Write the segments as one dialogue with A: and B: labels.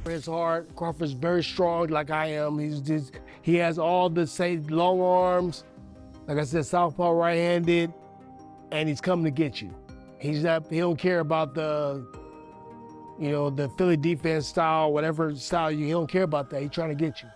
A: for his heart. Crawford's very strong like I am. He has all the same long arms. Like I said, southpaw right-handed, and he's coming to get you. He don't care about the Philly defense style, whatever style he don't care about that. He's trying to get you.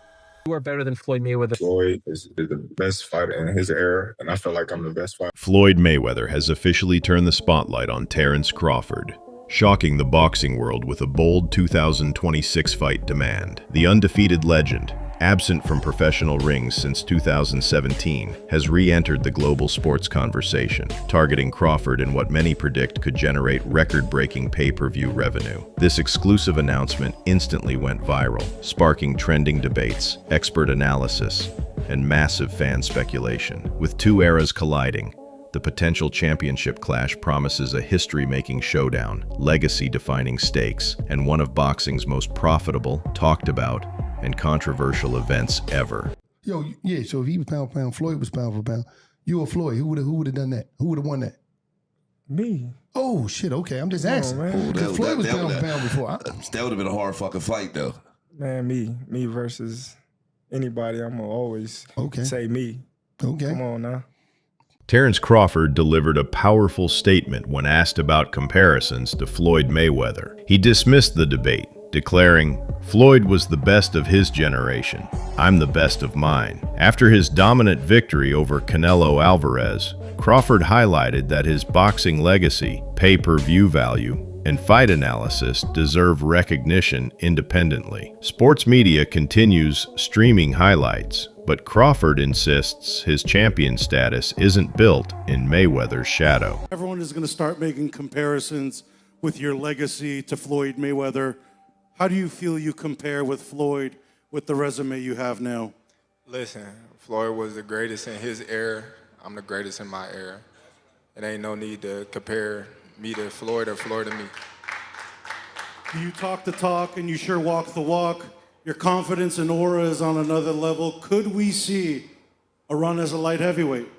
B: You are better than Floyd Mayweather.
C: Floyd is the best fighter in his era, and I feel like I'm the best fighter.
D: Floyd Mayweather has officially turned the spotlight on Terence Crawford, shocking the boxing world with a bold 2026 fight demand. The undefeated legend, absent from professional rings since 2017, has re-entered the global sports conversation, targeting Crawford in what many predict could generate record-breaking pay-per-view revenue. This exclusive announcement instantly went viral, sparking trending debates, expert analysis, and massive fan speculation. With two eras colliding, the potential championship clash promises a history-making showdown, legacy-defining stakes, and one of boxing's most profitable, talked about, and controversial events ever.
E: Yo, yeah, so if he was pound for pound, Floyd was pound for pound. You or Floyd, who would have done that? Who would have won that?
F: Me.
E: Oh, shit, okay, I'm just asking. Because Floyd was pound for pound before.
G: That would have been a hard fucking fight, though.
F: Man, me versus anybody, I'm going to always say me.
E: Okay.
F: Come on now.
D: Terence Crawford delivered a powerful statement when asked about comparisons to Floyd Mayweather. He dismissed the debate, declaring, "Floyd was the best of his generation. I'm the best of mine." After his dominant victory over Canelo Alvarez, Crawford highlighted that his boxing legacy, pay-per-view value, and fight analysis deserve recognition independently. Sports media continues streaming highlights, but Crawford insists his champion status isn't built in Mayweather's shadow.
H: Everyone is going to start making comparisons with your legacy to Floyd Mayweather. How do you feel you compare with Floyd with the resume you have now?
I: Listen, Floyd was the greatest in his era. I'm the greatest in my era. It ain't no need to compare me to Floyd or Floyd to me.
H: You talk the talk and you sure walk the walk. Your confidence and aura is on another level. Could we see a run as a light heavyweight?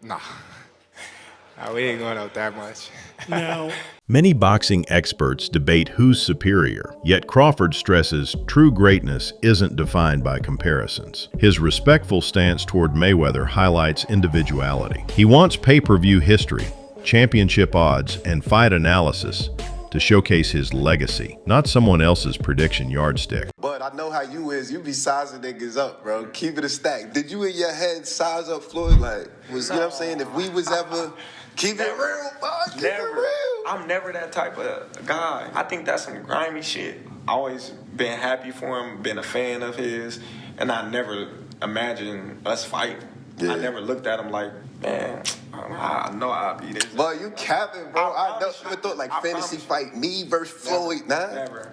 I: Nah, we ain't going out that much.
H: Now,
D: Many boxing experts debate who's superior, yet Crawford stresses true greatness isn't defined by comparisons. His respectful stance toward Mayweather highlights individuality. He wants pay-per-view history, championship odds, and fight analysis to showcase his legacy, not someone else's prediction yardstick.
J: But I know how you is. You be sizing niggas up, bro. Keep it a stack. Did you in your head size up Floyd? Like, you know what I'm saying? If we was ever keep it real, bro. Keep it real.
K: I'm never that type of guy. I think that's some grimy shit. I always been happy for him, been a fan of his, and I never imagined us fight. Yeah. I never looked at him like, man, I know I'll be this.
J: But you capping, bro. I never thought like fantasy fight me versus Floyd.
K: Never.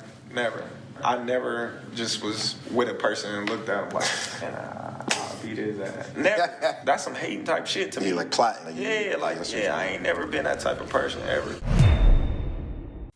K: I never just was with a person and looked at him like, man, I'll beat his ass. Never. That's some hating type shit to me.
J: Like plotting.
K: I ain't never been that type of person ever.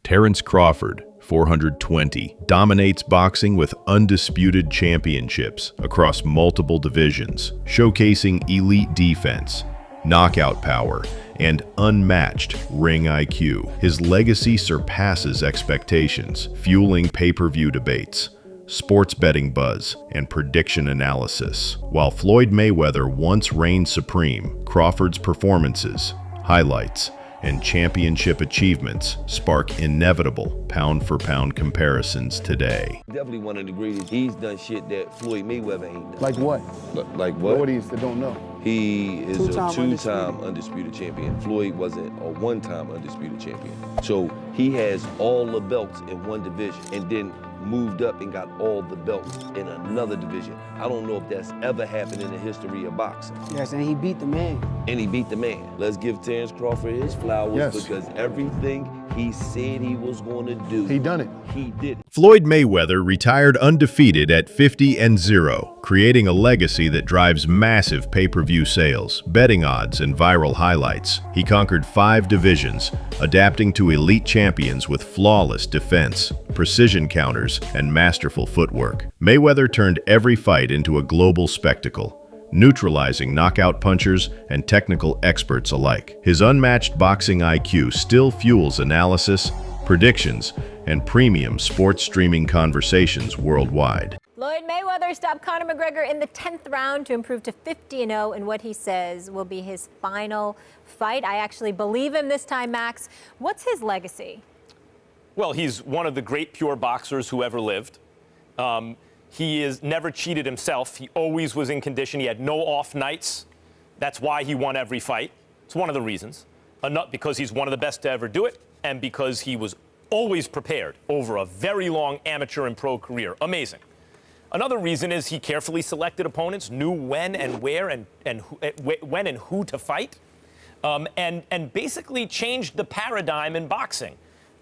D: Terence Crawford, 420, dominates boxing with undisputed championships across multiple divisions, showcasing elite defense, knockout power, and unmatched ring IQ. His legacy surpasses expectations, fueling pay-per-view debates, sports betting buzz, and prediction analysis. While Floyd Mayweather once reigned supreme, Crawford's performances, highlights, and championship achievements spark inevitable pound-for-pound comparisons today.
L: Definitely one of the greatest. He's done shit that Floyd Mayweather ain't done.
E: Like what?
L: Like what?
E: What that don't know?
L: He is a two-time undisputed champion. Floyd wasn't a one-time undisputed champion. So he has all the belts in one division and then moved up and got all the belts in another division. I don't know if that's ever happened in the history of boxing.
M: Yes, and he beat the man.
L: Let's give Terence Crawford his flowers because everything he said he was going to do,
E: he done it.
L: He did it.
D: Floyd Mayweather retired undefeated at 50-0, creating a legacy that drives massive pay-per-view sales, betting odds, and viral highlights. He conquered 5 divisions, adapting to elite champions with flawless defense, precision counters, and masterful footwork. Mayweather turned every fight into a global spectacle, neutralizing knockout punchers and technical experts alike. His unmatched boxing IQ still fuels analysis, predictions, and premium sports streaming conversations worldwide.
M: Floyd Mayweather stopped Conor McGregor in the 10th round to improve to 50-0 in what he says will be his final fight. I actually believe him this time, Max. What's his legacy?
N: Well, he's one of the great pure boxers who ever lived. He is never cheated himself. He always was in condition. He had no off nights. That's why he won every fight. It's one of the reasons. Not because he's one of the best to ever do it, and because he was always prepared over a very long amateur and pro career. Amazing. Another reason is he carefully selected opponents, knew when and where and when and who to fight, and basically changed the paradigm in boxing.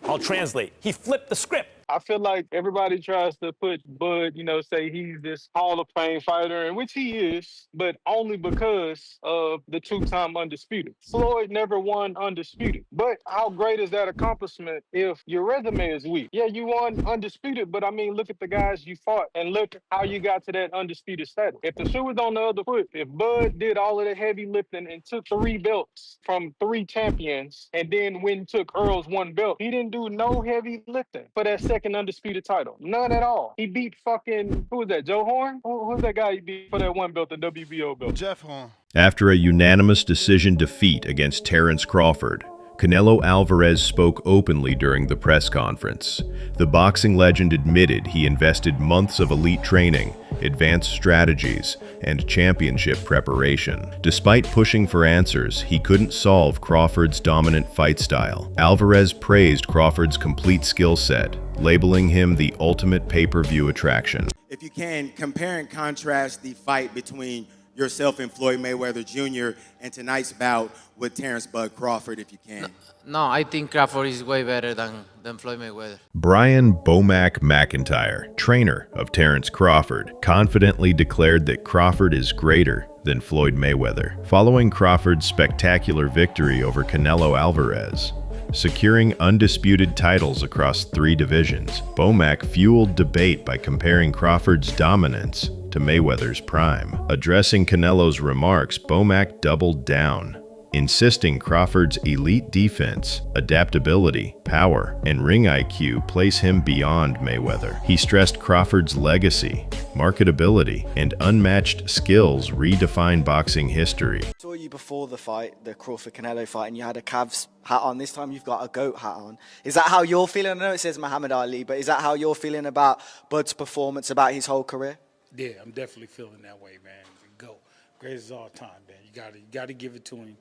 N: I'll translate. He flipped the script.
O: I feel like everybody tries to put Bud, say he's this Hall of Fame fighter, and which he is, but only because of the two-time undisputed. Floyd never won undisputed. But how great is that accomplishment if your resume is weak? Yeah, you won undisputed, but I mean, look at the guys you fought and look how you got to that undisputed status. If the shoe was on the other foot, if Bud did all of the heavy lifting and took 3 belts from 3 champions, and then when took Earl's 1 belt, he didn't do no heavy lifting for that second undisputed title. None at all. He beat fucking, who was that, Joe Horn? Who's that guy he beat for that 1 belt, the WBO belt?
F: Jeff Horn.
D: After a unanimous decision defeat against Terence Crawford, Canelo Alvarez spoke openly during the press conference. The boxing legend admitted he invested months of elite training, advanced strategies, and championship preparation. Despite pushing for answers, he couldn't solve Crawford's dominant fight style. Alvarez praised Crawford's complete skill set, labeling him the ultimate pay-per-view attraction.
P: If you can, compare and contrast the fight between yourself and Floyd Mayweather Jr. and tonight's bout with Terence "Bud" Crawford, if you can.
Q: No, I think Crawford is way better than Floyd Mayweather.
D: Brian Bomac McIntyre, trainer of Terence Crawford, confidently declared that Crawford is greater than Floyd Mayweather, following Crawford's spectacular victory over Canelo Alvarez. Securing undisputed titles across 3 divisions, Bomac fueled debate by comparing Crawford's dominance to Mayweather's prime. Addressing Canelo's remarks, Bomac doubled down, insisting Crawford's elite defense, adaptability, power, and ring IQ place him beyond Mayweather. He stressed Crawford's legacy, marketability, and unmatched skills redefine boxing history.
R: I saw you before the fight, the Crawford-Canelo fight, and you had a Cavs hat on. This time you've got a GOAT hat on. Is that how you're feeling? I know it says Muhammad Ali, but is that how you're feeling about Bud's performance, about his whole career?
S: Yeah, I'm definitely feeling that way, man. GOAT. Greatest of all time, man. You gotta give it to him.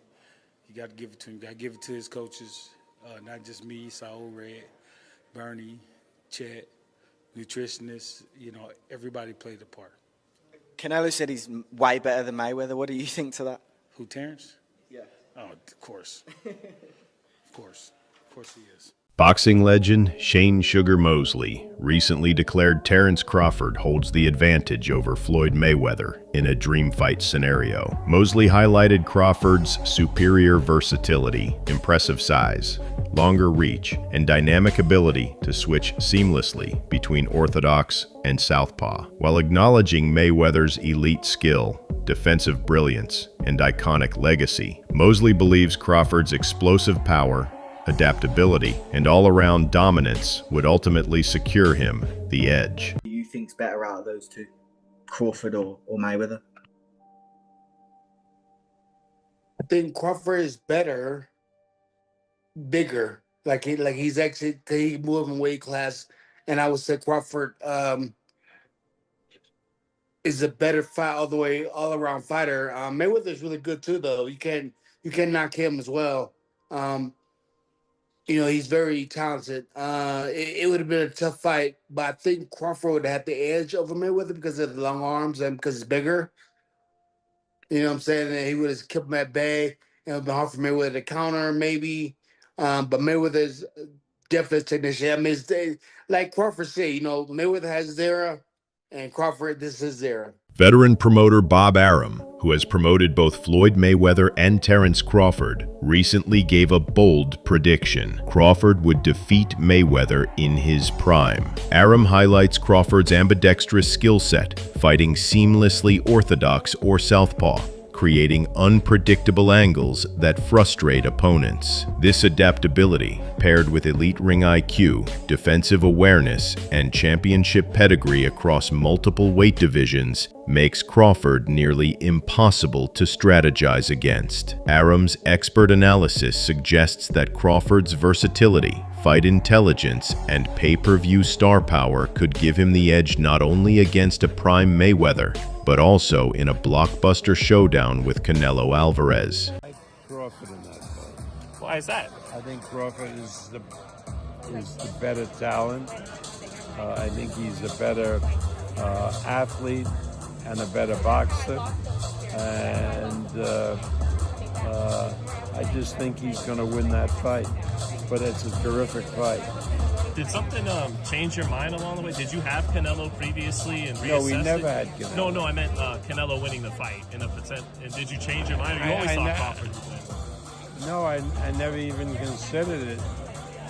S: You got to give it to him. You got to give it to his coaches, not just me, Saul, Red, Bernie, Chet, nutritionists. Everybody played a part.
R: Canelo said he's way better than Mayweather. What do you think to that?
S: Who, Terence?
R: Yeah.
S: Oh, of course. Of course he is.
D: Boxing legend Shane Sugar Mosley recently declared Terence Crawford holds the advantage over Floyd Mayweather in a dream fight scenario. Mosley highlighted Crawford's superior versatility, impressive size, longer reach, and dynamic ability to switch seamlessly between orthodox and southpaw, while acknowledging Mayweather's elite skill, defensive brilliance, and iconic legacy. Mosley believes Crawford's explosive power, adaptability, and all-around dominance would ultimately secure him the edge.
R: Who do you think's better out of those two, Crawford or Mayweather?
A: I think Crawford is better, bigger. He's actually he moving weight class, and I would say Crawford is a better fight all around fighter. Mayweather is really good too, though. You can't knock him as well. He's very talented. It would have been a tough fight, but I think Crawford would have had the edge over Mayweather because of the long arms and because he's bigger. You know what I'm saying? And he would have kept him at bay. It would have been hard for Mayweather to counter, maybe. But Mayweather's definitely a technician. I mean, like Crawford said, Mayweather has his era, and Crawford, this is his era.
D: Veteran promoter Bob Arum, who has promoted both Floyd Mayweather and Terence Crawford, recently gave a bold prediction. Crawford would defeat Mayweather in his prime. Arum highlights Crawford's ambidextrous skill set, fighting seamlessly orthodox or southpaw. creating unpredictable angles that frustrate opponents. This adaptability, paired with elite ring IQ, defensive awareness, and championship pedigree across multiple weight divisions, makes Crawford nearly impossible to strategize against. Aram's expert analysis suggests that Crawford's versatility, fight intelligence, and pay-per-view star power could give him the edge not only against a prime Mayweather, but also in a blockbuster showdown with Canelo Alvarez.
T: Crawford in that fight.
N: Why is that?
T: I think Crawford is the better talent. I think he's a better athlete and a better boxer. And I just think he's going to win that fight. But it's a terrific fight.
U: Did something change your mind along the way? Did you have Canelo previously and reassessed
T: No, we never
U: it?
T: had Canelo.
U: No, I meant Canelo winning the fight in a percent. And did you change your mind? Or you always thought Crawford would win?
T: No, I never even considered it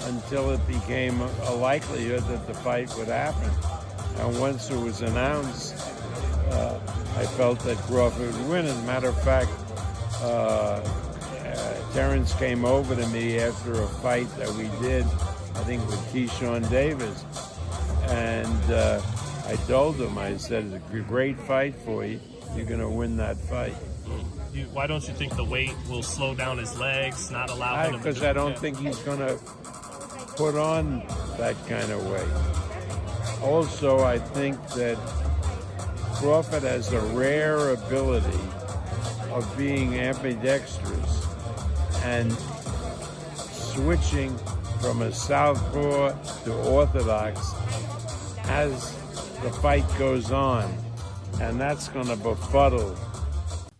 T: until it became a likelihood that the fight would happen. And once it was announced, I felt that Crawford would win. As a matter of fact, Terence came over to me after a fight that we did, I think with Keyshawn Davis, and I told him, I said, it's a great fight for you. You're going to win that fight.
U: Why don't you think the weight will slow down his legs, not allow him to...
T: Because I don't think he's going to put on that kind of weight. Also, I think that Crawford has a rare ability of being ambidextrous and switching from a southpaw to orthodox as the fight goes on, and that's going to befuddle.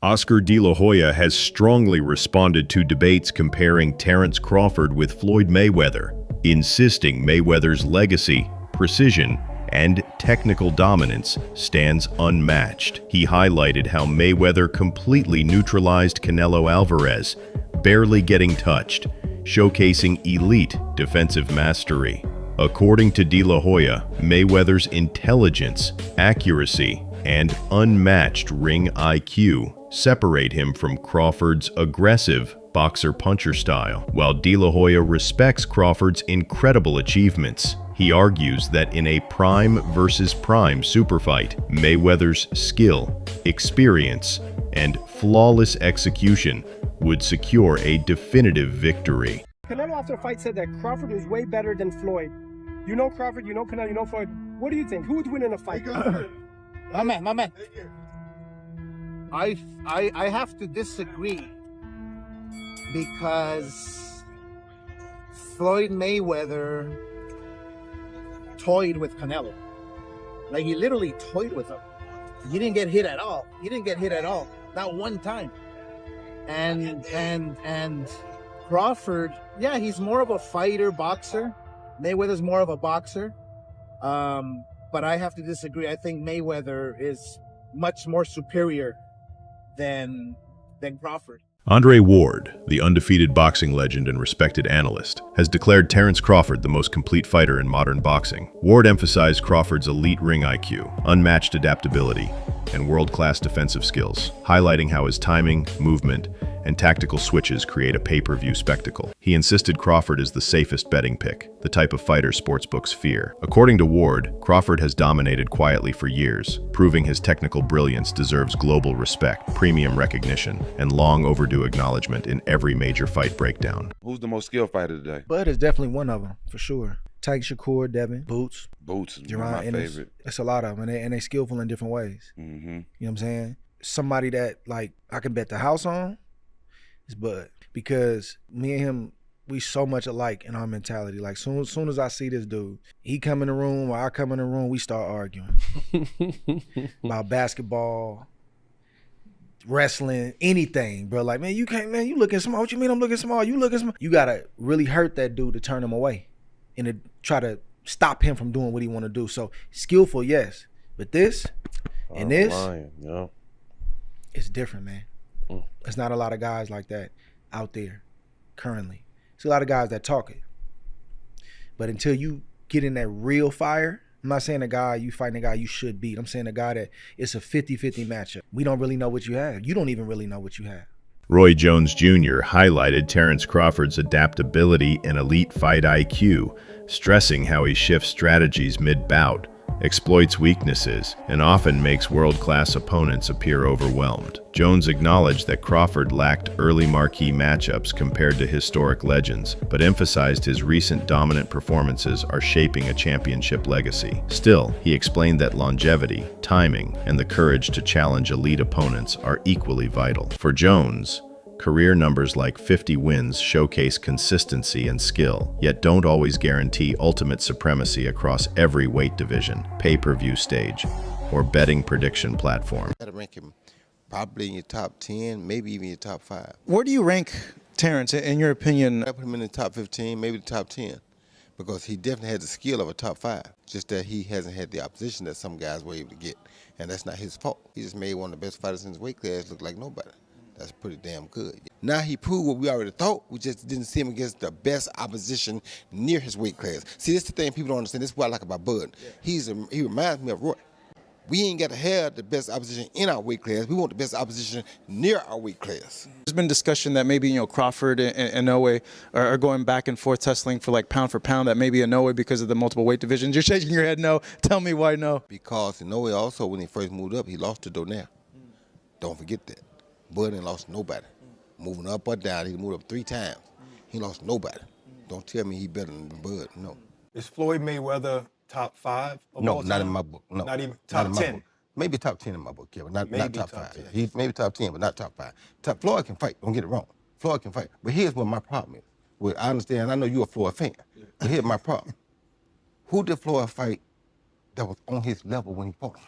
D: Oscar De La Hoya has strongly responded to debates comparing Terence Crawford with Floyd Mayweather, insisting Mayweather's legacy, precision, and technical dominance stands unmatched. He highlighted how Mayweather completely neutralized Canelo Alvarez, barely getting touched, showcasing elite defensive mastery. According to De La Hoya, Mayweather's intelligence, accuracy, and unmatched ring IQ separate him from Crawford's aggressive boxer-puncher style. While De La Hoya respects Crawford's incredible achievements, he argues that in a prime versus prime superfight, Mayweather's skill, experience, and flawless execution would secure a definitive victory.
V: Canelo after the fight said that Crawford was way better than Floyd. You know Crawford, you know Canelo, you know Floyd. What do you think? Who would win in a fight?
W: My man. I have to disagree because Floyd Mayweather toyed with Canelo. Like, he literally toyed with him. He didn't get hit at all. Not one time. And Crawford, yeah, he's more of a fighter, boxer. Mayweather's more of a boxer. But I have to disagree. I think Mayweather is much more superior than Crawford.
D: Andre Ward, the undefeated boxing legend and respected analyst, has declared Terence Crawford the most complete fighter in modern boxing. Ward emphasized Crawford's elite ring IQ, unmatched adaptability, and world-class defensive skills, highlighting how his timing, movement, and tactical switches create a pay-per-view spectacle. He insisted Crawford is the safest betting pick, the type of fighter sportsbooks fear. According to Ward, Crawford has dominated quietly for years, proving his technical brilliance deserves global respect, premium recognition, and long overdue acknowledgement in every major fight breakdown.
L: Who's the most skilled fighter today?
W: Bud is definitely one of them, for sure. Tyke Shakur, Devin, Boots.
L: Boots is
W: Jerron
L: my favorite.
W: It's a lot of them, and they skillful in different ways.
L: Mm-hmm.
W: You know what I'm saying? Somebody that, like, I can bet the house on is Bud, because me and him, we so much alike in our mentality. Like, soon as I see this dude, he come in the room or I come in the room, we start arguing about basketball, wrestling, anything, bro. Like, man, you can't, man, you looking small. What you mean I'm looking small? You looking small. You gotta really hurt that dude to turn him away and to try to stop him from doing what he want to do. So skillful, yes, but this and this,
L: yeah,
W: it's different, man. There's not a lot of guys like that out there currently. There's a lot of guys that talk it, but until you get in that real fire I'm not saying a guy you fighting a guy you should beat. I'm saying a guy that it's a 50-50 matchup. We don't really know what you have. You don't even really know what you have.
D: Roy Jones Jr. highlighted Terence Crawford's adaptability and elite fight IQ, stressing how he shifts strategies mid-bout, exploits weaknesses, and often makes world-class opponents appear overwhelmed. Jones acknowledged that Crawford lacked early marquee matchups compared to historic legends, but emphasized his recent dominant performances are shaping a championship legacy. Still, he explained that longevity, timing, and the courage to challenge elite opponents are equally vital. For Jones, career numbers like 50 wins showcase consistency and skill, yet don't always guarantee ultimate supremacy across every weight division, pay-per-view stage, or betting prediction platform.
B: Gotta rank him probably in your top 10, maybe even your top 5.
C: Where do you rank Terence, in your opinion?
B: I put him in the top 15, maybe the top 10, because he definitely has the skill of a top 5, just that he hasn't had the opposition that some guys were able to get, and that's not his fault. He just made one of the best fighters in his weight class look like nobody. That's pretty damn good. Now he proved what we already thought. We just didn't see him against the best opposition near his weight class. See, this is the thing people don't understand. This is what I like about Bud. He reminds me of Roy. We ain't got to have the best opposition in our weight class. We want the best opposition near our weight class.
C: There's been discussion that maybe, Crawford and Inoue are going back and forth tussling for pound for pound, that maybe Inoue because of the multiple weight divisions. You're shaking your head no. Tell me why no.
B: Because Inoue also, when he first moved up, he lost to Donaire. Don't forget that. Bud ain't lost nobody. Moving up or down, he moved up 3 times. He lost nobody. Don't tell me he better than Bud, no.
G: Is Floyd Mayweather top 5 of
B: No,
G: all
B: not
G: time?
B: in my book, no.
G: Not even top 10?
B: Maybe top 10 in my book, yeah, but not top 5.
G: 10.
B: He's maybe top 10, but not top 5. Floyd can fight, don't get it wrong. Floyd can fight. But here's what my problem is. Well, I understand, I know you're a Floyd fan, but here's my problem. Who did Floyd fight that was on his level when he fought him?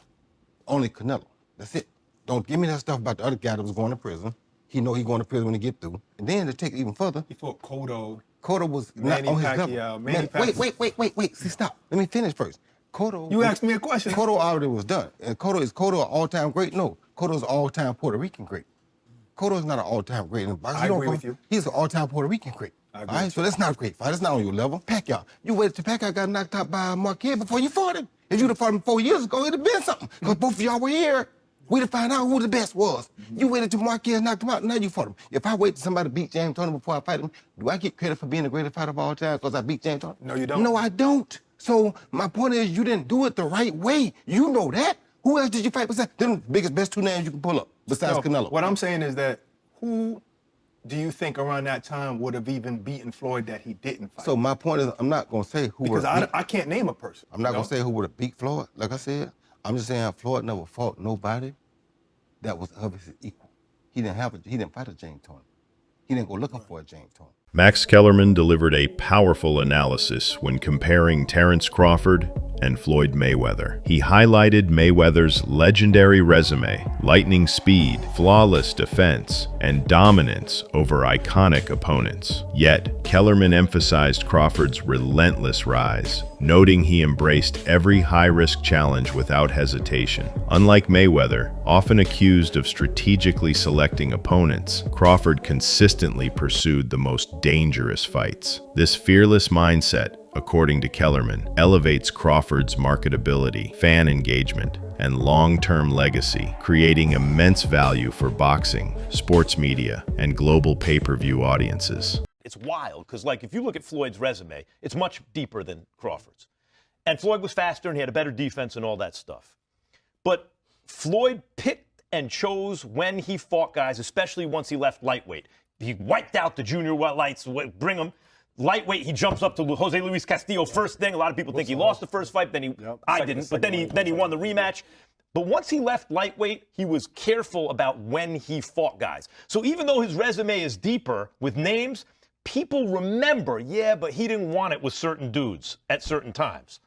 B: Only Canelo, that's it. Don't give me that stuff about the other guy that was going to prison. He know he going to prison when he get through. And then to take it even further.
G: He fought Cotto.
B: Cotto was
G: Manny
B: not on his
G: Pacquiao,
B: level. Wait. See, stop. Let me finish first. Cotto.
G: You asked me a question.
B: Cotto already was done. And Cotto an all-time great? No. Cotto's an all-time Puerto Rican great. Cotto is not an all-time great in boxing.
G: I agree with you.
B: He's an all-time Puerto Rican great.
G: I
B: All
G: agree.
B: right, so that's not a great fight. That's not on your level. Pacquiao. You waited till Pacquiao got knocked out by Marquez before you fought him. If you'd have fought him 4 years ago, it'd have been something. Because both of y'all were here. We'd have found out who the best was. You waited till Marquez knocked him out, now you fought him. If I wait till somebody beat James Toney before I fight him, do I get credit for being the greatest fighter of all time because I beat James Toney?
G: No, you don't.
B: No, I don't. So my point is you didn't do it the right way. You know that. Who else did you fight besides them biggest, best 2 names you can pull up besides Canelo?
G: What I'm saying is that who do you think around that time would have even beaten Floyd that he didn't fight?
B: So my point is I'm not going to say who
G: Because I can't name a person.
B: I'm not going to say who would have beat Floyd, like I said. I'm just saying Floyd never fought nobody that was of his equal. He didn't fight a James Toney. He didn't go looking for a James Toney.
D: Max Kellerman delivered a powerful analysis when comparing Terence Crawford and Floyd Mayweather. He highlighted Mayweather's legendary resume, lightning speed, flawless defense, and dominance over iconic opponents. Yet, Kellerman emphasized Crawford's relentless rise, noting he embraced every high-risk challenge without hesitation. Unlike Mayweather, often accused of strategically selecting opponents, Crawford consistently pursued the most dangerous fights. This fearless mindset, according to Kellerman, elevates Crawford's marketability, fan engagement, and long-term legacy, creating immense value for boxing, sports media, and global pay-per-view audiences.
X: It's wild, because if you look at Floyd's resume, it's much deeper than Crawford's. And Floyd was faster and he had a better defense and all that stuff. But Floyd picked and chose when he fought guys, especially once he left lightweight. He wiped out the junior lights, bring him. Lightweight, he jumps up to Jose Luis Castillo first thing. A lot of people think he lost the first fight, I didn't, but then he won the rematch. But once he left lightweight, he was careful about when he fought guys. So even though his resume is deeper with names, people remember, but he didn't want it with certain dudes at certain times.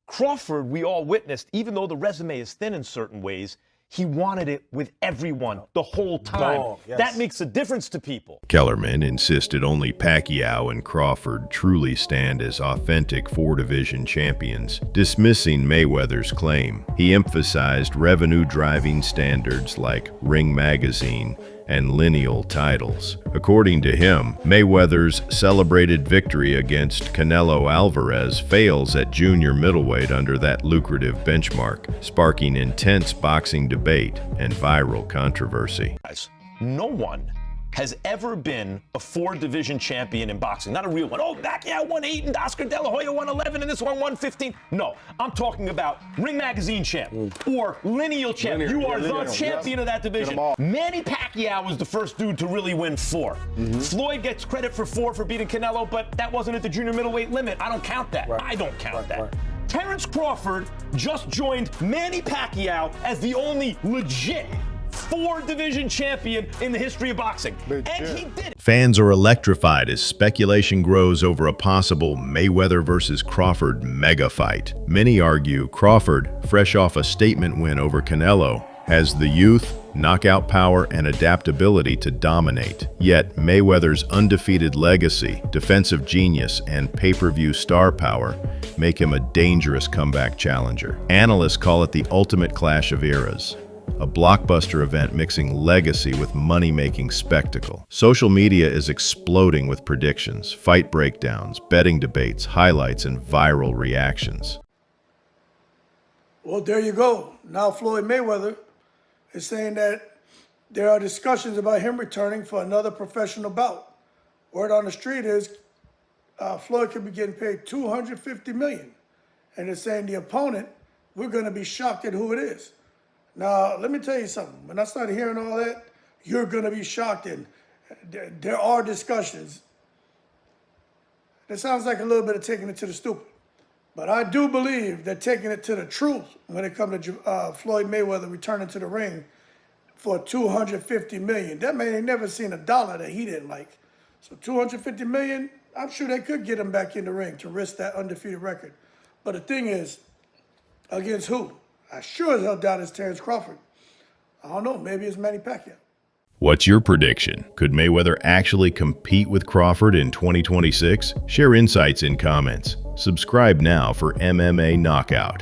X: Crawford, we all witnessed, even though the resume is thin in certain ways, he wanted it with everyone the whole time.
G: Yes.
X: That makes a difference to people.
D: Kellerman insisted only Pacquiao and Crawford truly stand as authentic 4-division champions, dismissing Mayweather's claim. He emphasized revenue-driving standards like Ring Magazine and lineal titles. According to him, Mayweather's celebrated victory against Canelo Alvarez fails at junior middleweight under that lucrative benchmark, sparking intense boxing debate and viral controversy.
X: No one has ever been a 4-division champion in boxing. Not a real one. Oh, Pacquiao won 8 and Oscar De La Hoya won 11 and this one won 15. No, I'm talking about Ring Magazine champ or lineal champ. You are the champion of that division. Manny Pacquiao was the first dude to really win 4. Floyd gets credit for 4 for beating Canelo, but that wasn't at the junior middleweight limit. I don't count that. I don't count that. Terence Crawford just joined Manny Pacquiao as the only legit 4-division champion in the history of boxing. And he did it.
D: Fans are electrified as speculation grows over a possible Mayweather versus Crawford mega fight. Many argue Crawford, fresh off a statement win over Canelo, has the youth, knockout power, and adaptability to dominate. Yet Mayweather's undefeated legacy, defensive genius, and pay-per-view star power make him a dangerous comeback challenger. Analysts call it the ultimate clash of eras, a blockbuster event mixing legacy with money-making spectacle. Social media is exploding with predictions, fight breakdowns, betting debates, highlights, and viral reactions.
H: Well, there you go. Now Floyd Mayweather is saying that there are discussions about him returning for another professional bout. Word on the street is Floyd could be getting paid $250 million. And they're saying the opponent, we're going to be shocked at who it is. Now, let me tell you something. When I started hearing all that, you're going to be shocked. And there are discussions. That sounds like a little bit of taking it to the stupid. But I do believe that taking it to the truth when it comes to Floyd Mayweather returning to the ring for $250 million. That man ain't never seen a dollar that he didn't like. So $250 million, I'm sure they could get him back in the ring to risk that undefeated record. But the thing is, against who? I sure as hell doubt it's Terence Crawford. I don't know, maybe it's Manny Pacquiao.
D: What's your prediction? Could Mayweather actually compete with Crawford in 2026? Share insights in comments. Subscribe now for MMA Knockout.